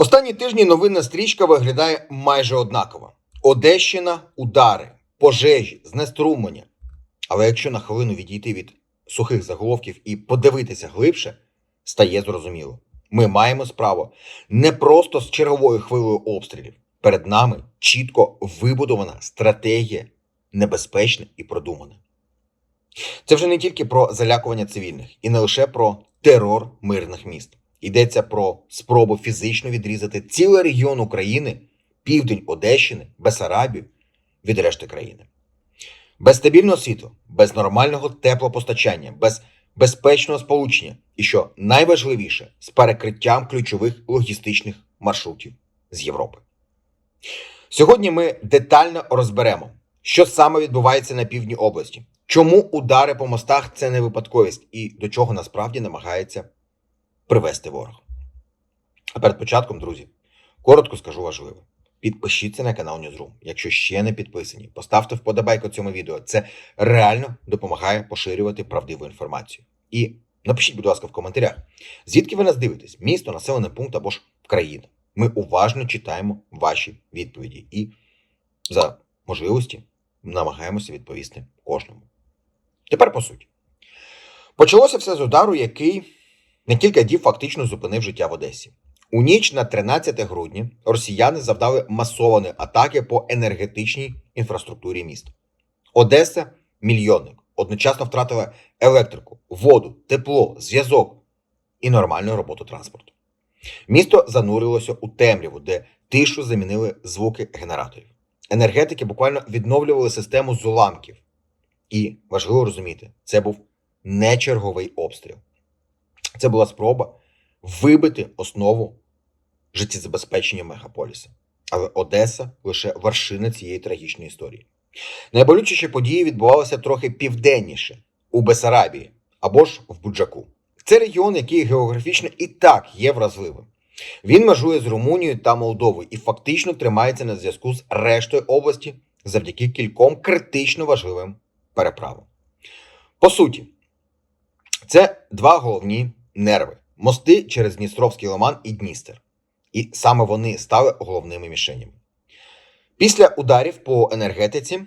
Останні тижні новинна стрічка виглядає майже однаково. Одещина – удари, пожежі, знеструмлення. Але якщо на хвилину відійти від сухих заголовків і подивитися глибше, стає зрозуміло. Ми маємо справу не просто з черговою хвилею обстрілів. Перед нами чітко вибудована стратегія, небезпечна і продумана. Це вже не тільки про залякування цивільних і не лише про терор мирних міст. Йдеться про спробу фізично відрізати цілий регіон України, південь Одещини, Бессарабію від решти країни. Без стабільного світла, без нормального теплопостачання, без безпечного сполучення і, що найважливіше, з перекриттям ключових логістичних маршрутів з Європи. Сьогодні ми детально розберемо, що саме відбувається на півдні області, чому удари по мостах – це не випадковість і до чого насправді намагається привести ворог. А перед початком, друзі, коротко скажу важливе. Підпишіться на канал Newsroom, якщо ще не підписані. Поставте вподобайку цьому відео. Це реально допомагає поширювати правдиву інформацію. І напишіть, будь ласка, в коментарях, звідки ви нас дивитесь? Місто, населений пункт або ж країна. Ми уважно читаємо ваші відповіді і за можливості намагаємося відповісти кожному. Тепер по суті. Почалося все з удару, який на кілька діб фактично зупинив життя в Одесі. У ніч на 13 грудня росіяни завдали масовані атаки по енергетичній інфраструктурі міста. Одеса – мільйонник, одночасно втратила електрику, воду, тепло, зв'язок і нормальну роботу транспорту. Місто занурилося у темряву, де тишу замінили звуки генераторів. Енергетики буквально відновлювали систему з уламків. І, важливо розуміти, це був не черговий обстріл. Це була спроба вибити основу життєзабезпечення мегаполіса. Але Одеса – лише вершина цієї трагічної історії. Найболючіші події відбувалися трохи південніше, у Бессарабії або ж в Буджаку. Це регіон, який географічно і так є вразливим. Він межує з Румунією та Молдовою і фактично тримається на зв'язку з рештою області завдяки кільком критично важливим переправам. По суті, це два головні нерви – мости через Дністровський лиман і Дністер. І саме вони стали головними мішенями. Після ударів по енергетиці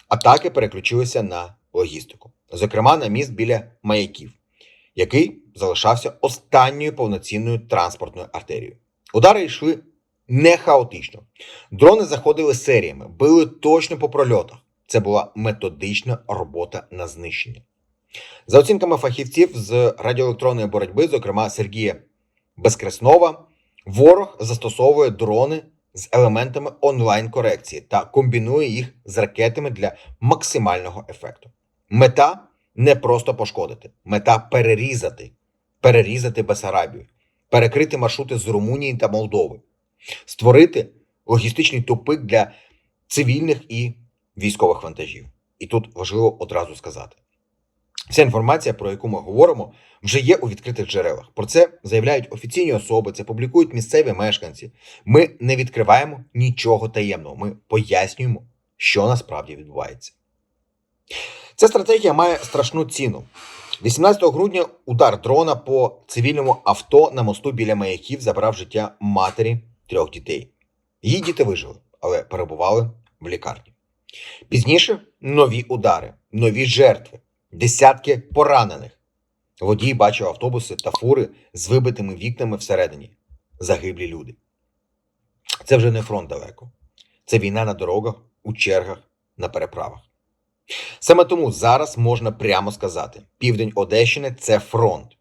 атаки переключилися на логістику. Зокрема, на міст біля Маяків, який залишався останньою повноцінною транспортною артерією. Удари йшли не хаотично. Дрони заходили серіями, били точно по прольотах. Це була методична робота на знищення. За оцінками фахівців з радіоелектронної боротьби, зокрема Сергія Безкреснова, ворог застосовує дрони з елементами онлайн-корекції та комбінує їх з ракетами для максимального ефекту. Мета – не просто пошкодити, мета – перерізати Бессарабію, перекрити маршрути з Румунії та Молдови, створити логістичний тупик для цивільних і військових вантажів. І тут важливо одразу сказати. Вся інформація, про яку ми говоримо, вже є у відкритих джерелах. Про це заявляють офіційні особи, це публікують місцеві мешканці. Ми не відкриваємо нічого таємного, ми пояснюємо, що насправді відбувається. Ця стратегія має страшну ціну. 18 грудня удар дрона по цивільному авто на мосту біля Маяків забрав життя матері 3 дітей. Її діти вижили, але перебували в лікарні. Пізніше нові удари, нові жертви. Десятки поранених. Водій бачив автобуси та фури з вибитими вікнами всередині. Загиблі люди. Це вже не фронт далеко. Це війна на дорогах, у чергах, на переправах. Саме тому зараз можна прямо сказати, південь Одещини – це фронт.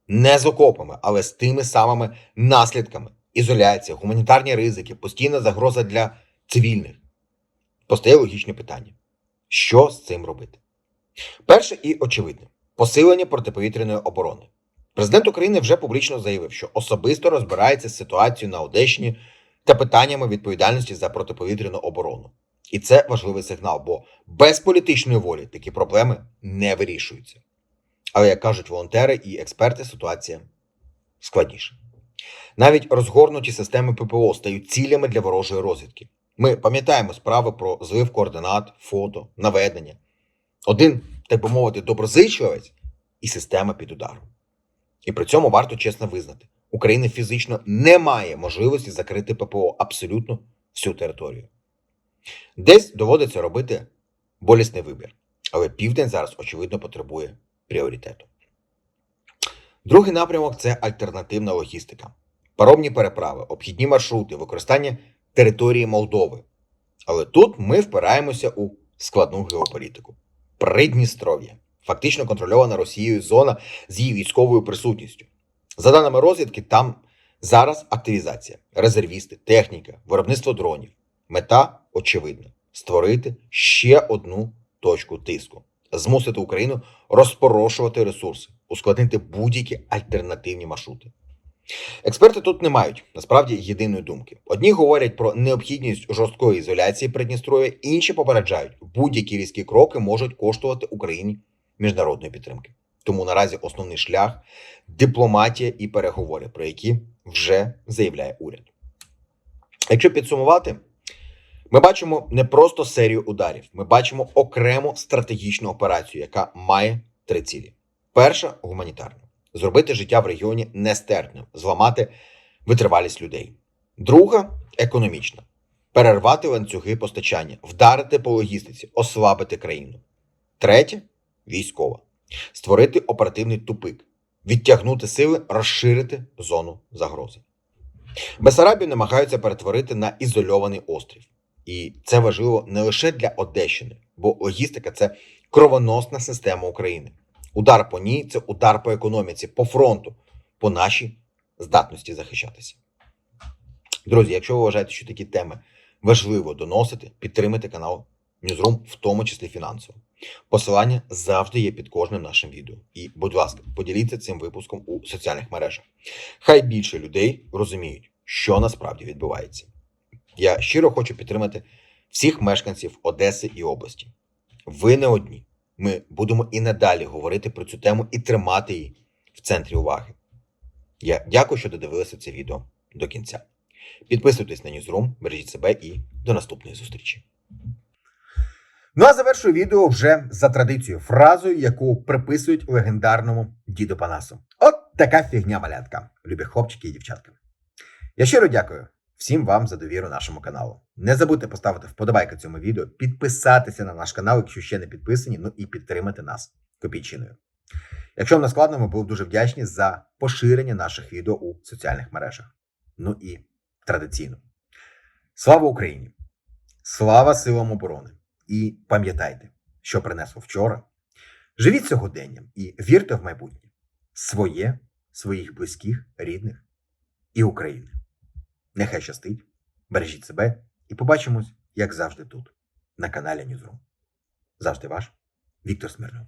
Не з окопами, але з тими самими наслідками. Ізоляція, гуманітарні ризики, постійна загроза для цивільних. Постає логічне питання. Що з цим робити? Перше і очевидне – посилення протиповітряної оборони. Президент України вже публічно заявив, що особисто розбирається з ситуацією на Одещині та питаннями відповідальності за протиповітряну оборону. І це важливий сигнал, бо без політичної волі такі проблеми не вирішуються. Але, як кажуть волонтери і експерти, ситуація складніша. Навіть розгорнуті системи ППО стають цілями для ворожої розвідки. Ми пам'ятаємо справи про злив координат, фото, наведення. Один, так би мовити, доброзичливець і система під ударом. І при цьому варто чесно визнати, Україна фізично не має можливості закрити ППО абсолютно всю територію. Десь доводиться робити болісний вибір, але Південь зараз, очевидно, потребує пріоритету. Другий напрямок – це альтернативна логістика. Паромні переправи, обхідні маршрути, використання території Молдови. Але тут ми впираємося у складну геополітику. Придністров'я. Фактично контрольована Росією зона з її військовою присутністю. За даними розвідки, там зараз активізація, резервісти, техніка, виробництво дронів. Мета очевидна – створити ще одну точку тиску. Змусити Україну розпорошувати ресурси, ускладнити будь-які альтернативні маршрути. Експерти тут не мають, насправді, єдиної думки. Одні говорять про необхідність жорсткої ізоляції Придністров'я, інші попереджають, будь-які різкі кроки можуть коштувати Україні міжнародної підтримки. Тому наразі основний шлях – дипломатія і переговори, про які вже заявляє уряд. Якщо підсумувати, ми бачимо не просто серію ударів, ми бачимо окрему стратегічну операцію, яка має три цілі. Перша – гуманітарна. Зробити життя в регіоні нестерпним, зламати витривалість людей. Друга – економічна. Перервати ланцюги постачання, вдарити по логістиці, ослабити країну. Третя – військова. Створити оперативний тупик, відтягнути сили, розширити зону загрози. Бессарабію намагаються перетворити на ізольований острів. І це важливо не лише для Одещини, бо логістика – це кровоносна система України. Удар по ній – це удар по економіці, по фронту, по нашій здатності захищатися. Друзі, якщо ви вважаєте, що такі теми важливо доносити, підтримайте канал Newsroom, в тому числі фінансово. Посилання завжди є під кожним нашим відео. І, будь ласка, поділіться цим випуском у соціальних мережах. Хай більше людей розуміють, що насправді відбувається. Я щиро хочу підтримати всіх мешканців Одеси і області. Ви не одні. Ми будемо і надалі говорити про цю тему і тримати її в центрі уваги. Я дякую, що додивилися це відео до кінця. Підписуйтесь на Newsroom, бережіть себе і до наступної зустрічі. Ну а завершую відео вже за традицією, фразою, яку приписують легендарному діду Панасу. От така фігня, малятка, любі хлопчики і дівчатка. Я щиро дякую всім вам за довіру нашому каналу. Не забудьте поставити вподобайку цьому відео, підписатися на наш канал, якщо ще не підписані, ну і підтримати нас копійчиною. Якщо вам не складно, ми були б дуже вдячні за поширення наших відео у соціальних мережах. Ну і традиційно. Слава Україні! Слава силам оборони! І пам'ятайте, що принесло вчора. Живіть сьогоденням і вірте в майбутнє. Своє, своїх близьких, рідних і України. Нехай щастить, бережіть себе і побачимось, як завжди тут, на каналі Newsroom. Завжди ваш Віктор Смирнов.